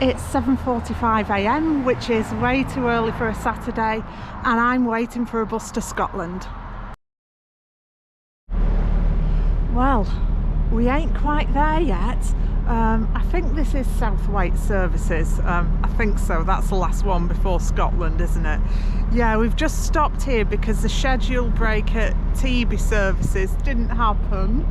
It's 7:45 AM, which is way too early for a Saturday, and I'm waiting for a bus to Scotland. Well, we ain't quite there yet. I think this is Southwaite Services. I think so. That's the last one before Scotland, isn't it? Yeah, we've just stopped here because the scheduled break at TB Services didn't happen.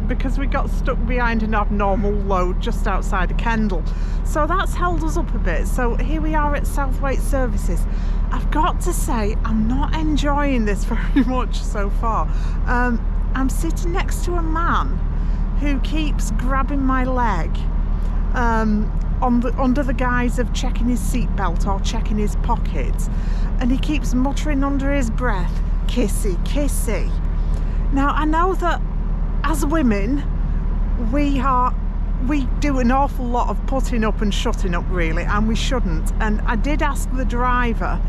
Because we got stuck behind an abnormal load just outside of Kendal, so that's held us up a bit. So here we are at Southwaite Services. I've got to say, I'm not enjoying this very much so far. I'm sitting next to a man who keeps grabbing my leg under the guise of checking his seatbelt or checking his pockets, and he keeps muttering under his breath, "Kissy, kissy." Now, I know that as women, we do an awful lot of putting up and shutting up, really, and we shouldn't. And I did ask the driver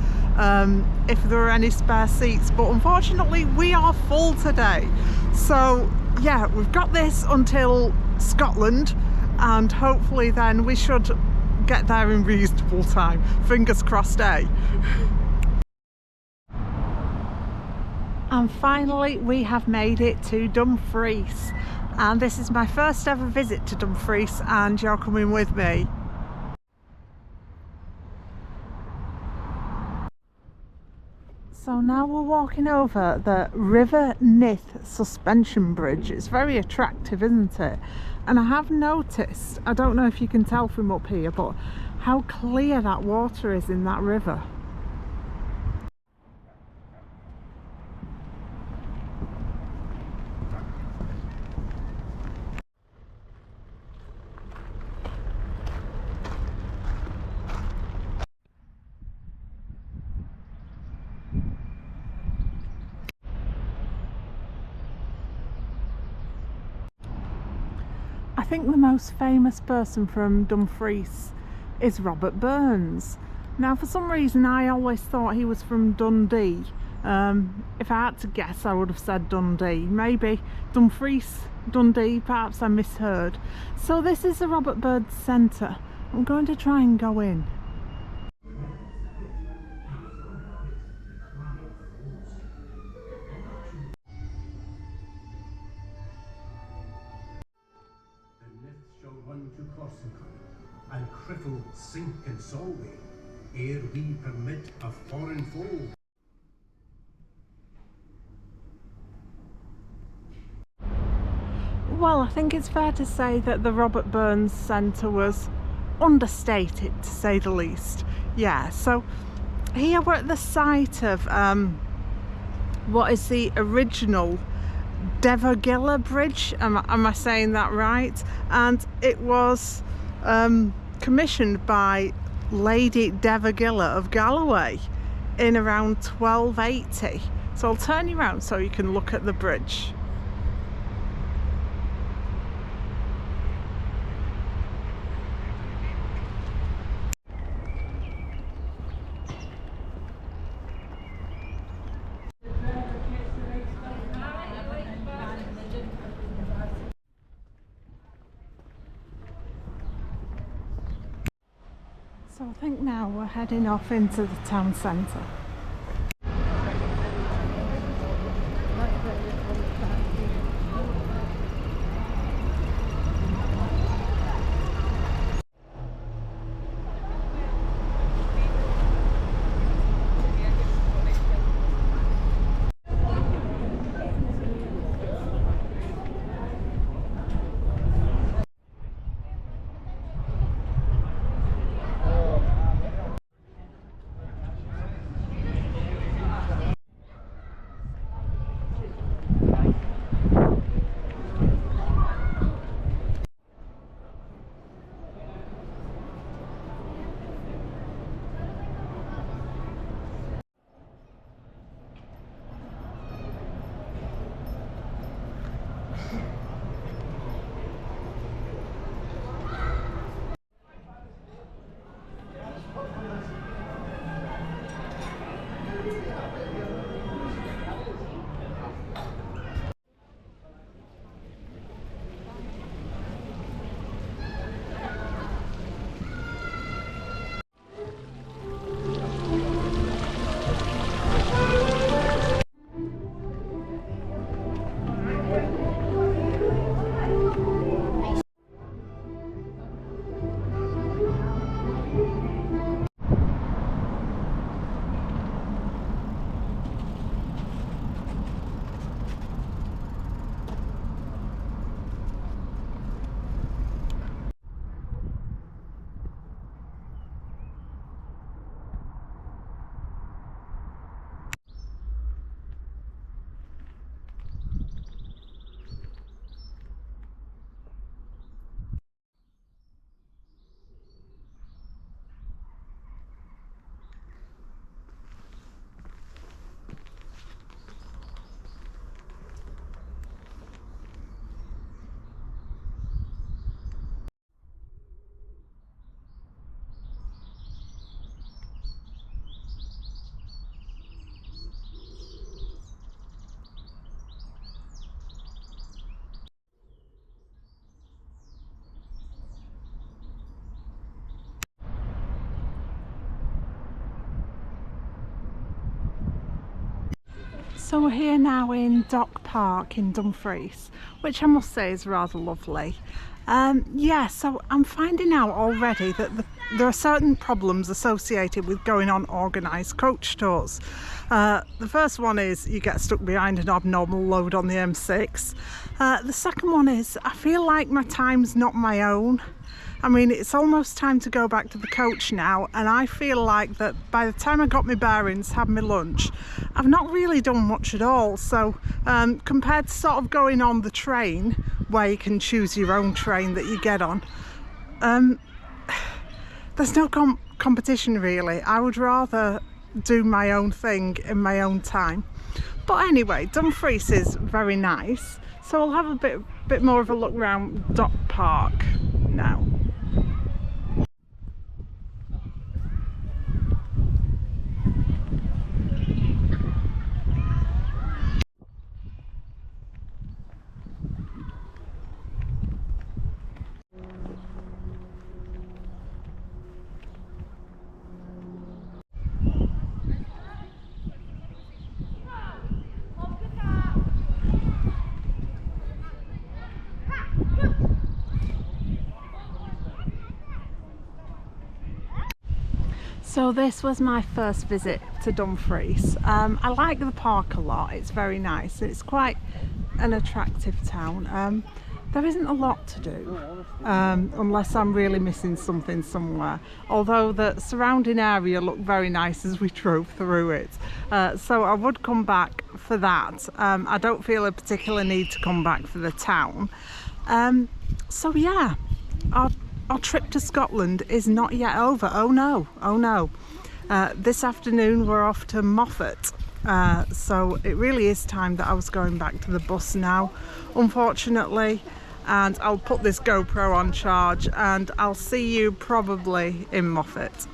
if there were any spare seats, but unfortunately we are full today. So yeah, we've got this until Scotland, and hopefully then we should get there in reasonable time. Fingers crossed, eh? And finally we have made it to Dumfries, and this is my first ever visit to Dumfries, and you're coming with me. So now we're walking over the River Nith suspension bridge. It's very attractive, isn't it? And I have noticed, I don't know if you can tell from up here, but how clear that water is in that river. I think the most famous person from Dumfries is Robert Burns. Now, for some reason I always thought he was from Dundee. If I had to guess, I would have said Dundee. Maybe Dumfries, Dundee, perhaps I misheard. So this is the Robert Burns Centre. I'm going to try and go in. To Corsica, and Criffle sink and Solway, ere we permit a foreign foe. Well, I think it's fair to say that the Robert Burns Centre was understated, to say the least. Yeah, so here we're at the site of what is the original Devagilla Bridge, am I saying that right? And it was commissioned by Lady Devagilla of Galloway in around 1280. So I'll turn you around so you can look at the bridge. So I think now we're heading off into the town centre. So we're here now in Dock Park in Dumfries, which I must say is rather lovely. Yeah, so I'm finding out already that there are certain problems associated with going on organised coach tours. The first one is you get stuck behind an abnormal load on the M6. The second one is I feel like my time's not my own. I mean, it's almost time to go back to the coach now, and I feel like that by the time I got my bearings, had my lunch, I've not really done much at all. So compared to sort of going on the train, where you can choose your own train that you get on, there's no competition really. I would rather do my own thing in my own time. But anyway, Dumfries is very nice, so I'll have a bit more of a look around Dock Park now. So this was my first visit to Dumfries. I like the park a lot, it's very nice, it's quite an attractive town. There isn't a lot to do, unless I'm really missing something somewhere, although the surrounding area looked very nice as we drove through it. So I would come back for that. I don't feel a particular need to come back for the town. So yeah, our trip to Scotland is not yet over. Oh no, oh no. This afternoon we're off to Moffat. So it really is time that I was going back to the bus now, unfortunately. And I'll put this GoPro on charge and I'll see you probably in Moffat.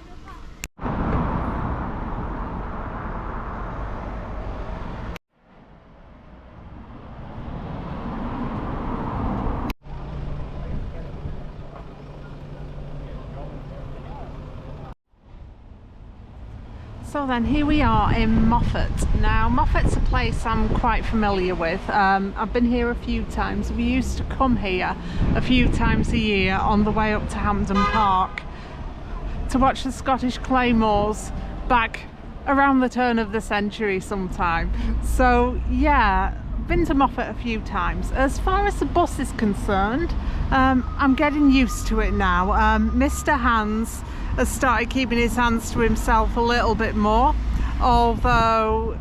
So then here we are in Moffat. Now Moffat's a place I'm quite familiar with. I've been here a few times. We used to come here a few times a year on the way up to Hampden Park to watch the Scottish Claymores back around the turn of the century sometime. So yeah, been to Moffat a few times. As far as the bus is concerned, I'm getting used to it now. Mr. Hans has started keeping his hands to himself a little bit more, although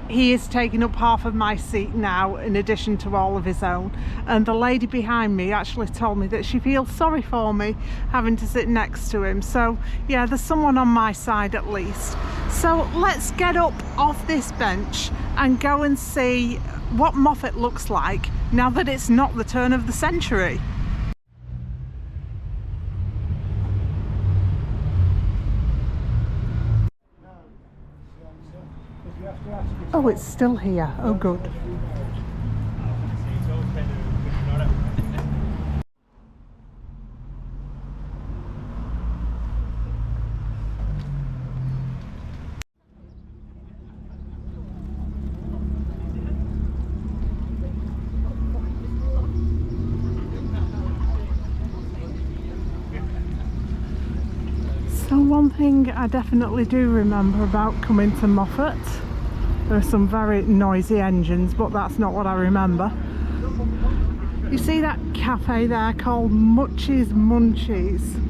he is taking up half of my seat now in addition to all of his own. And the lady behind me actually told me that she feels sorry for me having to sit next to him. So yeah, there's someone on my side at least. So let's get up off this bench and go and see what Moffat looks like now that it's not the turn of the century. Oh, it's still here. Oh, good. So one thing I definitely do remember about coming to Moffat, there are some very noisy engines, but that's not what I remember. You see that cafe there called Muchie's Munchies?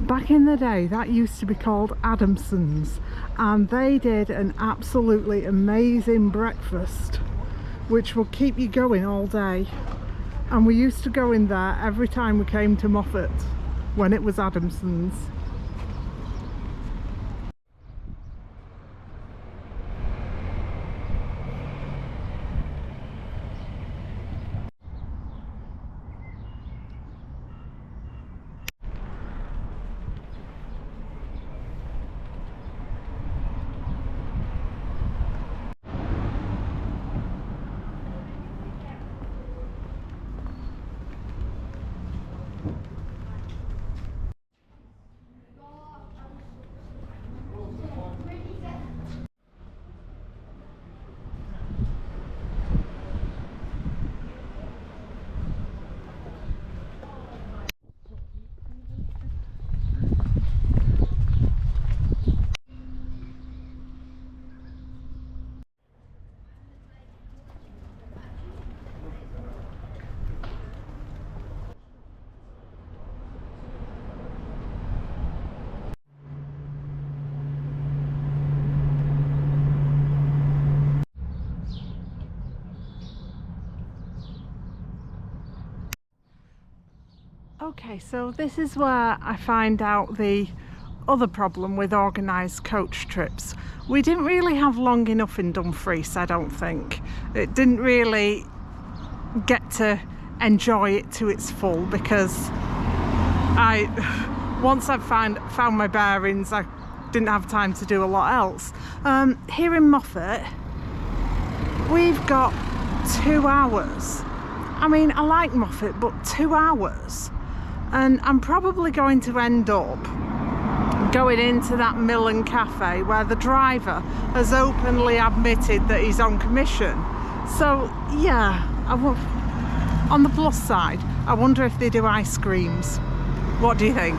Back in the day that used to be called Adamson's, and they did an absolutely amazing breakfast which will keep you going all day. And we used to go in there every time we came to Moffat when it was Adamson's. Okay, so this is where I find out the other problem with organised coach trips. We didn't really have long enough in Dumfries, I don't think. It didn't really get to enjoy it to its full because once I've found my bearings, I didn't have time to do a lot else. Here in Moffat, we've got 2 hours. I mean, I like Moffat, but 2 hours. And I'm probably going to end up going into that mill and cafe where the driver has openly admitted that he's on commission. So yeah, on the plus side, I wonder if they do ice creams. What do you think?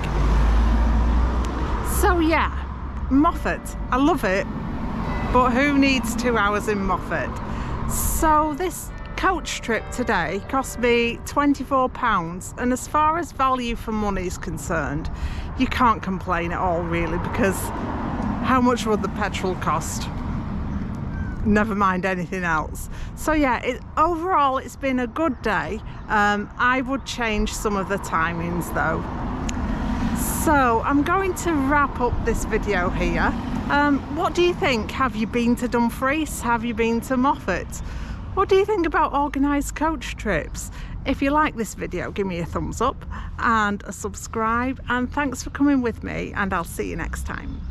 So yeah, Moffat, I love it, but who needs 2 hours in Moffat? So this coach trip today cost me £24, and as far as value for money is concerned, you can't complain at all really, because how much would the petrol cost? Never mind anything else. So yeah, overall it's been a good day. I would change some of the timings though. So I'm going to wrap up this video here. What do you think? Have you been to Dumfries? Have you been to Moffat? What do you think about organised coach trips? If you like this video, give me a thumbs up and a subscribe, and thanks for coming with me, and I'll see you next time.